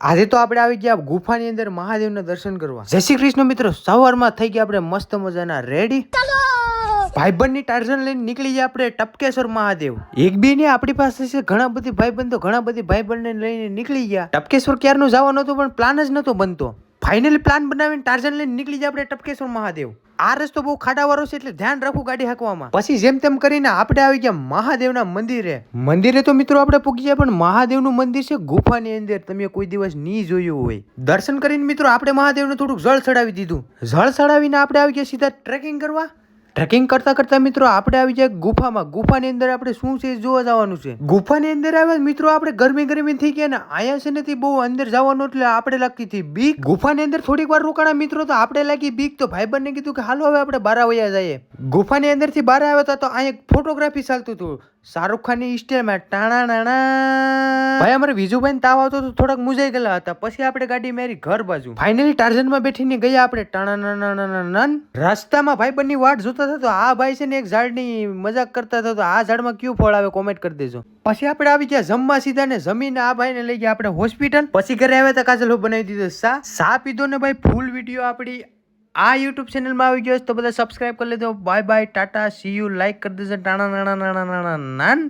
આજે તો આપણે આવી ગયા ગુફાની અંદર મહાદેવના દર્શન કરવા. જય શ્રી કૃષ્ણ મિત્રો, સવારમાં થઈ ગયા આપણે મસ્ત મજાના રેડી. ભાઈબંધની ટાર્ઝન લઈને નીકળી ગયા આપણે ટપકેશ્વર મહાદેવ. એક બી ને આપણી પાસે છે ઘણા બધી ભાઈબંધો, ઘણા બધી ભાઈબંધને લઈને નીકળી ગયા. ટપકેશ્વર ક્યારનું જવાનું હતું પણ પ્લાન જ નતો બનતો. ફાઇનલી પ્લાન બનાવીને ટાર્ઝન લઈને નીકળી ગયા આપણે ટપકેશ્વર મહાદેવ. આ રસ્તો બહુ ખાડાવાળો છે એટલે ધ્યાન રાખવું ગાડી હાંકવામાં. પછી જેમ તેમ કરીને આપણે આવી ગયા મહાદેવના મંદિરે તો મિત્રો આપણે પહોંચી ગયા, પણ મહાદેવનું મંદિર છે ગુફાની અંદર. તમે કોઈ દિવસ નહીં જોયું હોય. દર્શન કરીને મિત્રો આપણે મહાદેવને થોડુંક જળ ચડાવી દીધું. જળ ચડાવીને આપણે આવી ગયા સીધા ટ્રેકિંગ કરવા. ટ્રેકિંગ કરતા કરતા મિત્રો આપણે આવી જાય ગુફાની અંદર આપણે શું છે જોવા જવાનું છે. ગુફાની અંદર આવ્યા મિત્રો આપણે ગરમી થઈ ગયા ને આયા છે નથી બહુ અંદર જવાનું એટલે આપણે લાગતી હતી બીક. ગુફાની અંદર થોડીક વાર રોકાણા મિત્રો તો આપણે લાગી બીક, તો ભાઈબંધને કીધું કે હાલો હવે આપણે બારા વયા જઈએ. ગુફાની અંદર થી બહાર આવ્યા હતા તો અહીંયા ફોટોગ્રાફી ચાલતું હતું શાહરુખ ખાનની સ્ટાઇલમાં ટાણા નાણા. ભાઈ અમારે વિજુભાઈ તાવ આવતો તો થોડાક મુંજાઈ ગયેલા હતા. પછી આપણે ગાડી મારી ઘર બાજુ ફાઇનલી ટાર્ઝનમાં બેઠીને ગયા આપણે ટાણા નાના. રસ્તામાં ભાઈબંધની વાટ જોતા હતા તો આ ભાઈ છે ને એક ઝાડની મજાક કરતા હતા તો આ ઝાડમાં કયું ફળ આવે કોમેન્ટ કરી દેજો. પછી આપણે આવી ગયા જમવા સીધા ને જમીને આ ભાઈને લઈ ગયા આપણે હોસ્પિટલ. પછી ઘરે આવ્યા હતા કાજલ બનાવી દીધો સા પીધો ને ભાઈ. ફૂલ વિડીયો આપણી આ યુટ્યુબ ચેનલમાં આવી ગયો તો બધા સબસ્ક્રાઇબ કરી લેજો. Bye bye, Tata, C you, like કરી દેજો. ટાણા નાના નાના નાના નાન.